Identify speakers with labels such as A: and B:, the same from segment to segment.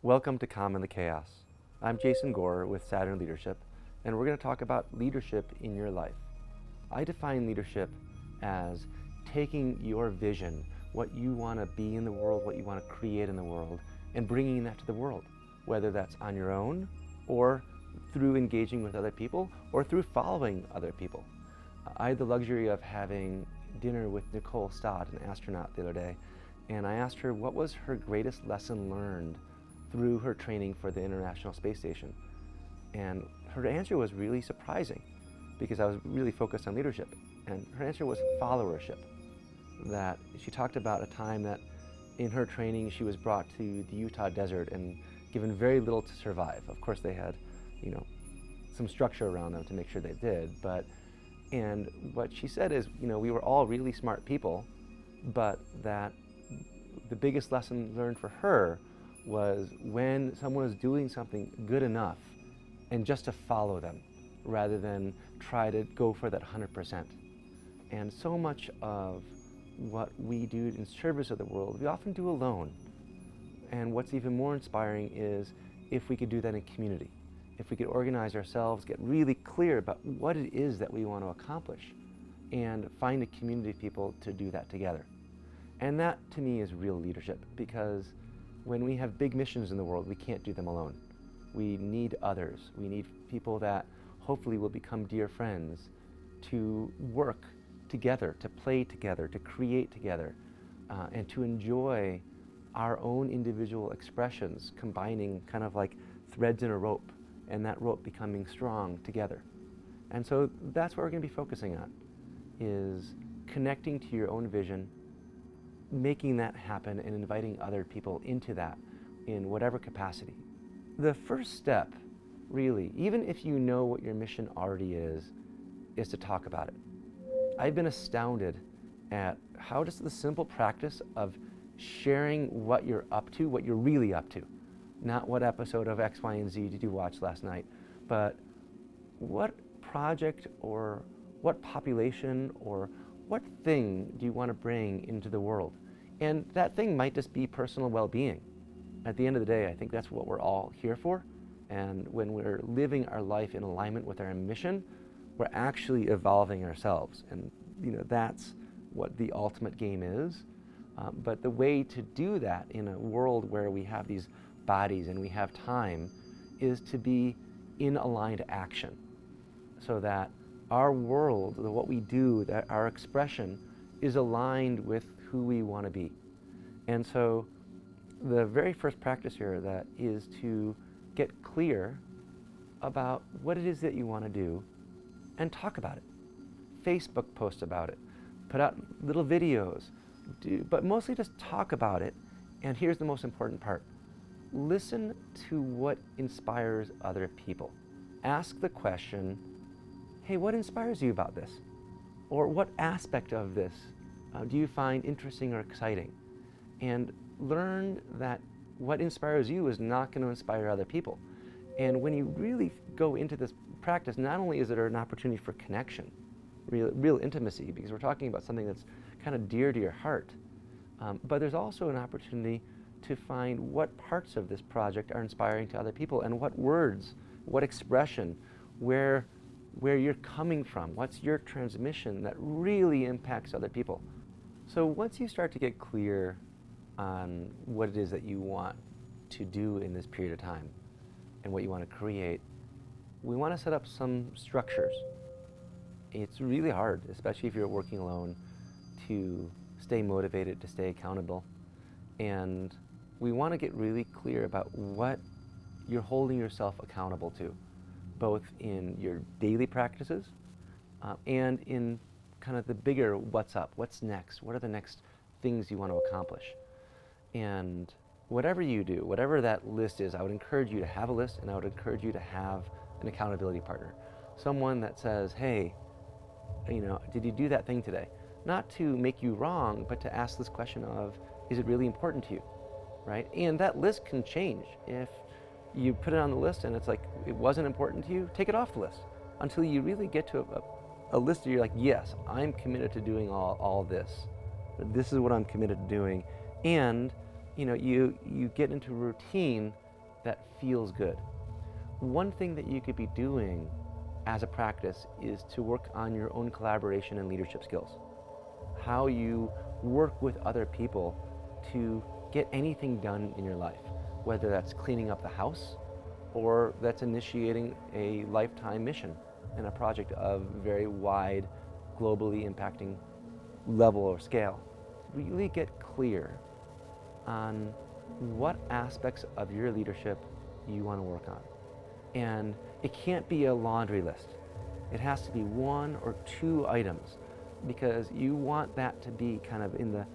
A: Welcome to Calm in the Chaos. I'm Jason Gore with Saturn Leadership, and we're going to talk about leadership in your life. I define leadership as taking your vision, what you want to be in the world, what you want to create in the world, and bringing that to the world, whether that's on your own or through engaging with other people or through following other people. I had the luxury of having dinner with Nicole Stott, an astronaut, the other day, and I asked her what was her greatest lesson learned through her training for the International Space Station. And her answer was really surprising because I was really focused on leadership. And her answer was followership. That she talked about a time that in her training she was brought to the Utah desert and given very little to survive. Of course they had, some structure around them to make sure they did, and what she said is, we were all really smart people, but that the biggest lesson learned for her was when someone was doing something good enough and just to follow them rather than try to go for that 100%. And so much of what we do in service of the world, we often do alone. And what's even more inspiring is if we could do that in community. If we could organize ourselves, get really clear about what it is that we want to accomplish, and find a community of people to do that together. And that, to me, is real leadership, because when we have big missions in the world, we can't do them alone. We need others. We need people that hopefully will become dear friends to work together, to play together, to create together, and to enjoy our own individual expressions, combining kind of like threads in a rope, and that rope becoming strong together. And so that's what we're going to be focusing on, is connecting to your own vision, making that happen, and inviting other people into that in whatever capacity. The first step, really, even if you know what your mission already is to talk about it. I've been astounded at how just the simple practice of sharing what you're up to, what you're really up to, not what episode of X, Y, and Z did you watch last night, but what project or what population or what thing do you want to bring into the world? And that thing might just be personal well-being. At the end of the day, I think that's what we're all here for. And when we're living our life in alignment with our mission, we're actually evolving ourselves. And that's what the ultimate game is. But the way to do that in a world where we have these bodies and we have time is to be in aligned action, so that our world, what we do, that our expression is aligned with who we want to be. And so the very first practice here that is to get clear about what it is that you want to do and talk about it. Facebook post about it, put out little videos, but mostly just talk about it. And here's the most important part. Listen to what inspires other people. Ask the question, hey, what inspires you about this? Or what aspect of this do you find interesting or exciting? And learn that what inspires you is not going to inspire other people. And when you really go into this practice, not only is it an opportunity for connection, real intimacy, because we're talking about something that's kind of dear to your heart, but there's also an opportunity to find what parts of this project are inspiring to other people, and what words, what expression, where you're coming from, what's your transmission that really impacts other people. So once you start to get clear on what it is that you want to do in this period of time and what you want to create, we want to set up some structures. It's really hard, especially if you're working alone, to stay motivated, to stay accountable. And we want to get really clear about what you're holding yourself accountable to, both in your daily practices and in kind of the bigger what's up, what's next, what are the next things you want to accomplish. And whatever you do, whatever that list is, I would encourage you to have a list, and I would encourage you to have an accountability partner. Someone that says, hey, did you do that thing today? Not to make you wrong, but to ask this question of, is it really important to you, right? And that list can change. If you put it on the list and it's like, it wasn't important to you, take it off the list until you really get to a list where you're like, yes, I'm committed to doing all this. This is what I'm committed to doing. And you get into routine that feels good. One thing that you could be doing as a practice is to work on your own collaboration and leadership skills. How you work with other people to get anything done in your life, whether that's cleaning up the house or that's initiating a lifetime mission and a project of very wide, globally impacting level or scale. Really get clear on what aspects of your leadership you want to work on. And it can't be a laundry list. It has to be one or two items, because you want that to be kind of in the,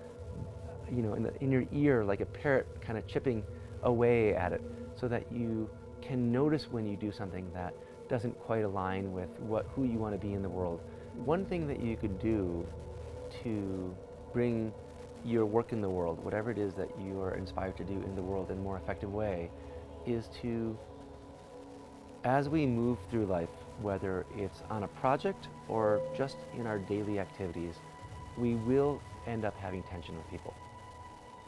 A: in your ear, like a parrot kind of chipping away at it, so that you can notice when you do something that doesn't quite align with who you want to be in the world. One thing that you could do to bring your work in the world, whatever it is that you are inspired to do in the world in a more effective way, is to, as we move through life, whether it's on a project or just in our daily activities, we will end up having tension with people,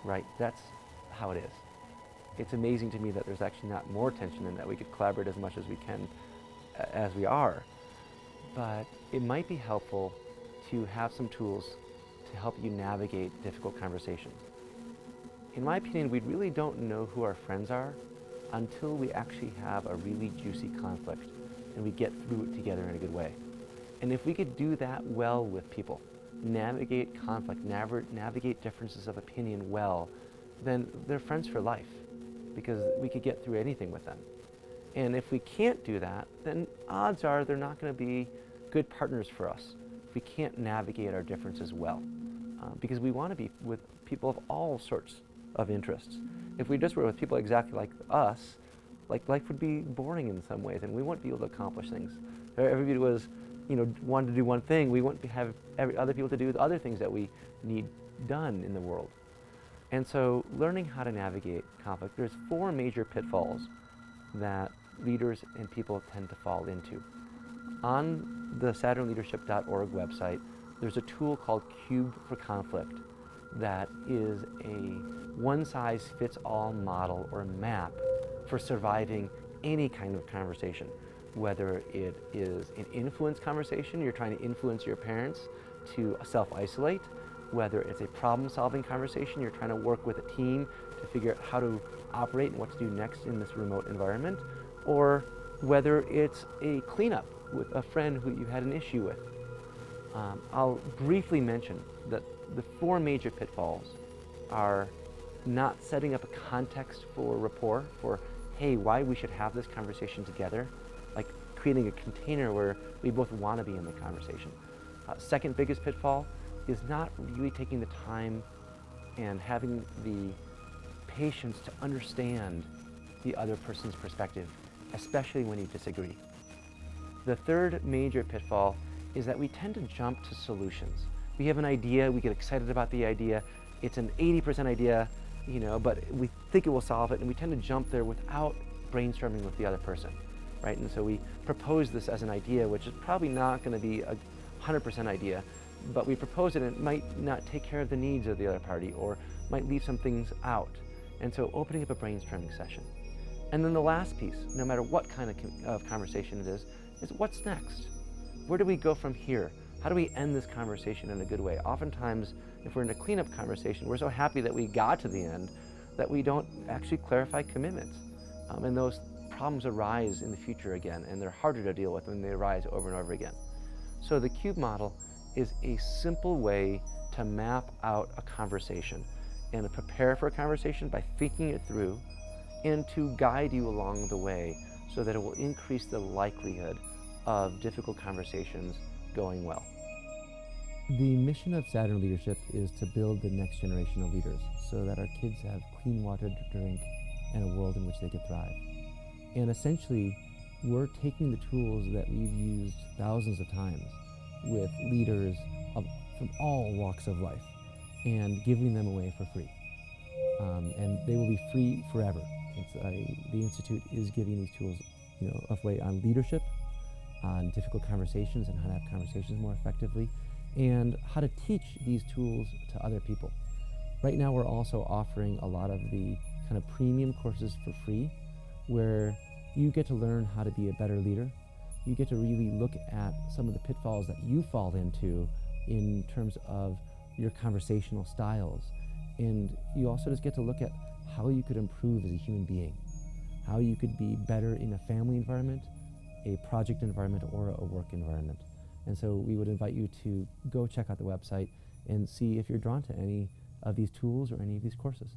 A: right? That's how it is. It's amazing to me that there's actually not more tension and that we could collaborate as much as we can, as we are. But it might be helpful to have some tools to help you navigate difficult conversations. In my opinion, we really don't know who our friends are until we actually have a really juicy conflict and we get through it together in a good way. And if we could do that well with people, navigate conflict, navigate differences of opinion well, then they're friends for life, because we could get through anything with them. And if we can't do that, then odds are they're not going to be good partners for us if we can't navigate our differences well. Because we want to be with people of all sorts of interests. If we just were with people exactly like us, like life would be boring in some ways, and we wouldn't be able to accomplish things. If everybody was, wanted to do one thing, we wouldn't have other people to do the other things that we need done in the world. And so learning how to navigate conflict, there's 4 major pitfalls that leaders and people tend to fall into. On the SaturnLeadership.org website, there's a tool called Cube for Conflict that is a one-size-fits-all model or map for surviving any kind of conversation. Whether it is an influence conversation, you're trying to influence your parents to self-isolate, whether it's a problem-solving conversation, you're trying to work with a team to figure out how to operate and what to do next in this remote environment, or whether it's a cleanup with a friend who you had an issue with. I'll briefly mention that the 4 major pitfalls are not setting up a context for rapport, for, hey, why we should have this conversation together, like creating a container where we both want to be in the conversation. Second biggest pitfall is not really taking the time and having the patience to understand the other person's perspective, especially when you disagree. The third major pitfall is that we tend to jump to solutions. We have an idea, we get excited about the idea, it's an 80% idea, but we think it will solve it, and we tend to jump there without brainstorming with the other person, right? And so we propose this as an idea, which is probably not going to be a 100% idea, but we propose it and it might not take care of the needs of the other party, or might leave some things out. And so opening up a brainstorming session. And then the last piece, no matter what kind of conversation it is what's next? Where do we go from here? How do we end this conversation in a good way? Oftentimes, if we're in a cleanup conversation, we're so happy that we got to the end that we don't actually clarify commitments. And those problems arise in the future again, and they're harder to deal with when they arise over and over again. So the CUBE model is a simple way to map out a conversation and to prepare for a conversation by thinking it through, and to guide you along the way so that it will increase the likelihood of difficult conversations going well. The mission of Saturn Leadership is to build the next generation of leaders so that our kids have clean water to drink and a world in which they could thrive. And essentially, we're taking the tools that we've used thousands of times with leaders from all walks of life and giving them away for free. And they will be free forever. The Institute is giving these tools away on leadership, on difficult conversations and how to have conversations more effectively, and how to teach these tools to other people. Right now we're also offering a lot of the kind of premium courses for free, where you get to learn how to be a better leader. You get to really look at some of the pitfalls that you fall into in terms of your conversational styles. And you also just get to look at how you could improve as a human being, how you could be better in a family environment, a project environment, or a work environment. And so we would invite you to go check out the website and see if you're drawn to any of these tools or any of these courses.